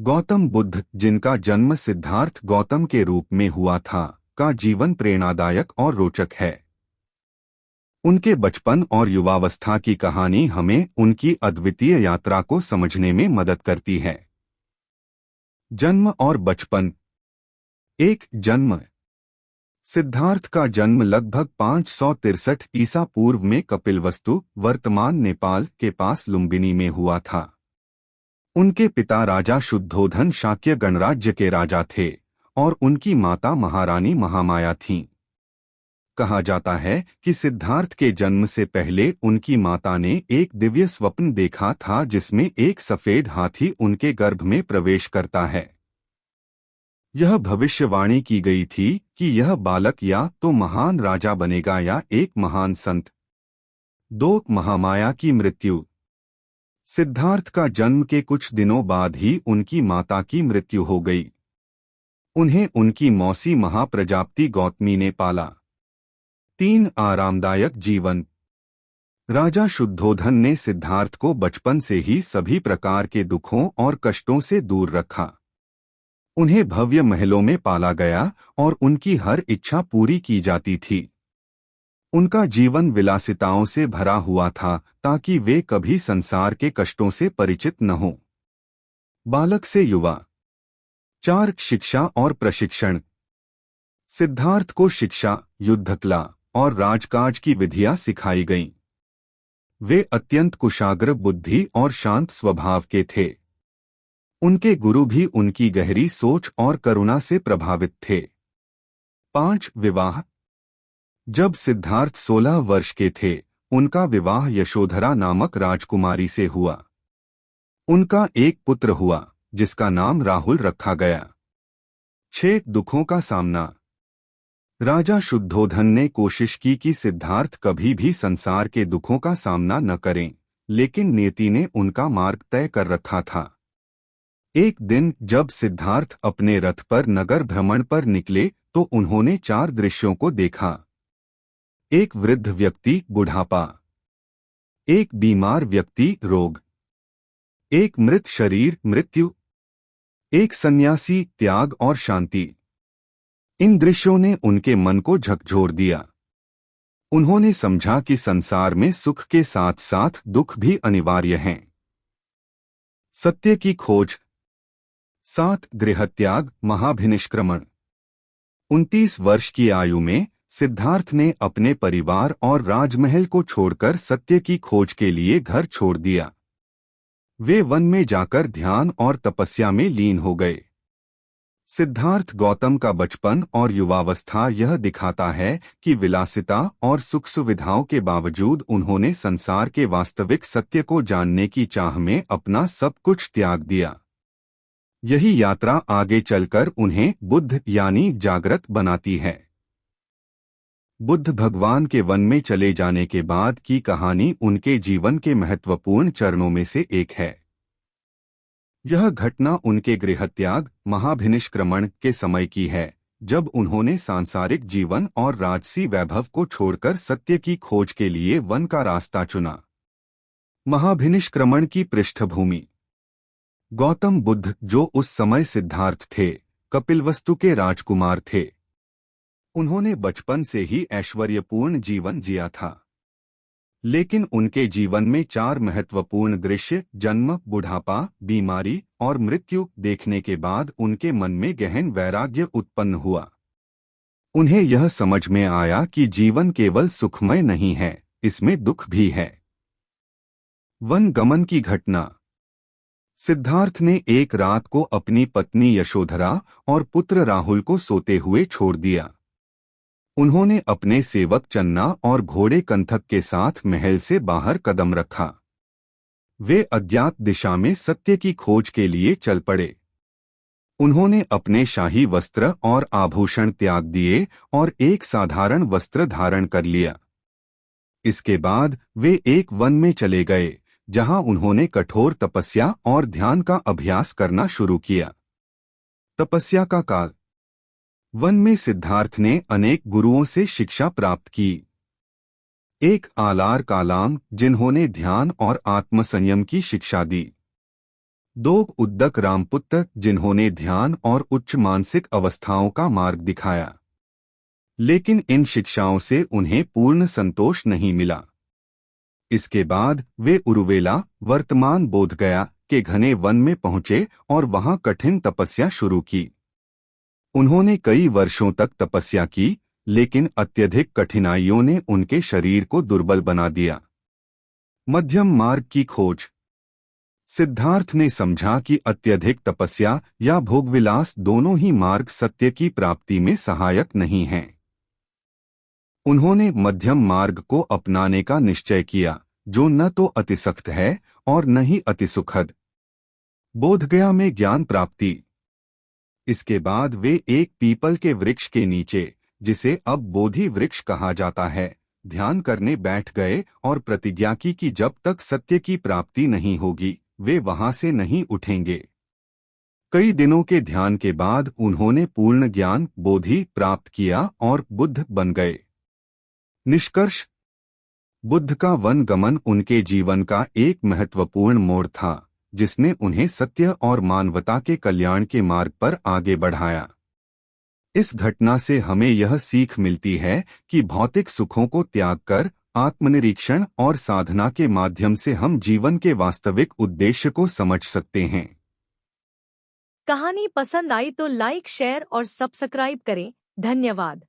गौतम बुद्ध, जिनका जन्म सिद्धार्थ गौतम के रूप में हुआ था, का जीवन प्रेरणादायक और रोचक है। उनके बचपन और युवावस्था की कहानी हमें उनकी अद्वितीय यात्रा को समझने में मदद करती है। जन्म और बचपन। एक जन्म। सिद्धार्थ का जन्म लगभग 563 ईसा पूर्व में कपिलवस्तु, वर्तमान नेपाल के पास लुम्बिनी में हुआ था। उनके पिता राजा शुद्धोधन शाक्य गणराज्य के राजा थे और उनकी माता महारानी महामाया थीं। कहा जाता है कि सिद्धार्थ के जन्म से पहले उनकी माता ने एक दिव्य स्वप्न देखा था जिसमें एक सफेद हाथी उनके गर्भ में प्रवेश करता है। यह भविष्यवाणी की गई थी कि यह बालक या तो महान राजा बनेगा या एक महान संत। 2 महामाया की मृत्यु। सिद्धार्थ का जन्म के कुछ दिनों बाद ही उनकी माता की मृत्यु हो गई। उन्हें उनकी मौसी महाप्रजापति गौतमी ने पाला। 3 आरामदायक जीवन। राजा शुद्धोधन ने सिद्धार्थ को बचपन से ही सभी प्रकार के दुखों और कष्टों से दूर रखा। उन्हें भव्य महलों में पाला गया और उनकी हर इच्छा पूरी की जाती थी। उनका जीवन विलासिताओं से भरा हुआ था ताकि वे कभी संसार के कष्टों से परिचित न हों। बालक से युवा। 4 शिक्षा और प्रशिक्षण। सिद्धार्थ को शिक्षा, युद्धकला और राजकाज की विधियां सिखाई गईं। वे अत्यंत कुशाग्र बुद्धि और शांत स्वभाव के थे। उनके गुरु भी उनकी गहरी सोच और करुणा से प्रभावित थे। 5 विवाह। जब सिद्धार्थ 16 वर्ष के थे, उनका विवाह यशोधरा नामक राजकुमारी से हुआ। उनका एक पुत्र हुआ जिसका नाम राहुल रखा गया। 6 दुखों का सामना। राजा शुद्धोधन ने कोशिश की कि सिद्धार्थ कभी भी संसार के दुखों का सामना न करें, लेकिन नियति ने उनका मार्ग तय कर रखा था। एक दिन जब सिद्धार्थ अपने रथ पर नगर भ्रमण पर निकले तो उन्होंने 4 दृश्यों को देखा। एक वृद्ध व्यक्ति, बुढ़ापा। एक बीमार व्यक्ति, रोग। एक मृत शरीर, मृत्यु। एक सन्यासी, त्याग और शांति। इन दृश्यों ने उनके मन को झकझोर दिया। उन्होंने समझा कि संसार में सुख के साथ साथ दुख भी अनिवार्य हैं। सत्य की खोज। 7 गृहत्याग, महाभिनिष्क्रमण। 29 वर्ष की आयु में सिद्धार्थ ने अपने परिवार और राजमहल को छोड़कर सत्य की खोज के लिए घर छोड़ दिया। वे वन में जाकर ध्यान और तपस्या में लीन हो गए। सिद्धार्थ गौतम का बचपन और युवावस्था यह दिखाता है कि विलासिता और सुख सुविधाओं के बावजूद उन्होंने संसार के वास्तविक सत्य को जानने की चाह में अपना सब कुछ त्याग दिया। यही यात्रा आगे चलकर उन्हें बुद्ध यानी जागृत बनाती है। बुद्ध भगवान के वन में चले जाने के बाद की कहानी उनके जीवन के महत्वपूर्ण चरणों में से एक है। यह घटना उनके गृहत्याग, महाभिनिष्क्रमण के समय की है, जब उन्होंने सांसारिक जीवन और राजसी वैभव को छोड़कर सत्य की खोज के लिए वन का रास्ता चुना। महाभिनिष्क्रमण की पृष्ठभूमि। गौतम बुद्ध, जो उस समय सिद्धार्थ थे, कपिलवस्तु के राजकुमार थे। उन्होंने बचपन से ही ऐश्वर्यपूर्ण जीवन जिया था, लेकिन उनके जीवन में 4 महत्वपूर्ण दृश्य, जन्म, बुढ़ापा, बीमारी और मृत्यु देखने के बाद उनके मन में गहन वैराग्य उत्पन्न हुआ। उन्हें यह समझ में आया कि जीवन केवल सुखमय नहीं है, इसमें दुख भी है। वन गमन की घटना। सिद्धार्थ ने एक रात को अपनी पत्नी यशोधरा और पुत्र राहुल को सोते हुए छोड़ दिया। उन्होंने अपने सेवक चन्ना और घोड़े कंथक के साथ महल से बाहर कदम रखा। वे अज्ञात दिशा में सत्य की खोज के लिए चल पड़े। उन्होंने अपने शाही वस्त्र और आभूषण त्याग दिए और एक साधारण वस्त्र धारण कर लिया। इसके बाद वे एक वन में चले गए, जहां उन्होंने कठोर तपस्या और ध्यान का अभ्यास करना शुरू किया। तपस्या का काल। वन में सिद्धार्थ ने अनेक गुरुओं से शिक्षा प्राप्त की। एक आलार कालाम, जिन्होंने ध्यान और आत्मसंयम की शिक्षा दी। दो उद्दक रामपुत्र जिन्होंने ध्यान और उच्च मानसिक अवस्थाओं का मार्ग दिखाया, लेकिन इन शिक्षाओं से उन्हें पूर्ण संतोष नहीं मिला। इसके बाद वे उरुवेला, वर्तमान बोधगया के घने वन में पहुंचे और वहां कठिन तपस्या शुरू की। उन्होंने कई वर्षों तक तपस्या की, लेकिन अत्यधिक कठिनाइयों ने उनके शरीर को दुर्बल बना दिया। मध्यम मार्ग की खोज। सिद्धार्थ ने समझा कि अत्यधिक तपस्या या भोगविलास दोनों ही मार्ग सत्य की प्राप्ति में सहायक नहीं हैं। उन्होंने मध्यम मार्ग को अपनाने का निश्चय किया, जो न तो अतिसख्त है और न ही अतिसुखद। बोधगया में ज्ञान प्राप्ति। इसके बाद वे एक पीपल के वृक्ष के नीचे, जिसे अब बोधि वृक्ष कहा जाता है, ध्यान करने बैठ गए और प्रतिज्ञा की कि जब तक सत्य की प्राप्ति नहीं होगी वे वहां से नहीं उठेंगे। कई दिनों के ध्यान के बाद उन्होंने पूर्ण ज्ञान बोधि प्राप्त किया और बुद्ध बन गए। निष्कर्ष। बुद्ध का वन गमन उनके जीवन का एक महत्वपूर्ण मोड़ था, जिसने उन्हें सत्य और मानवता के कल्याण के मार्ग पर आगे बढ़ाया। इस घटना से हमें यह सीख मिलती है कि भौतिक सुखों को त्याग कर आत्मनिरीक्षण और साधना के माध्यम से हम जीवन के वास्तविक उद्देश्य को समझ सकते हैं। कहानी पसंद आई तो लाइक, शेयर और सब्सक्राइब करें। धन्यवाद।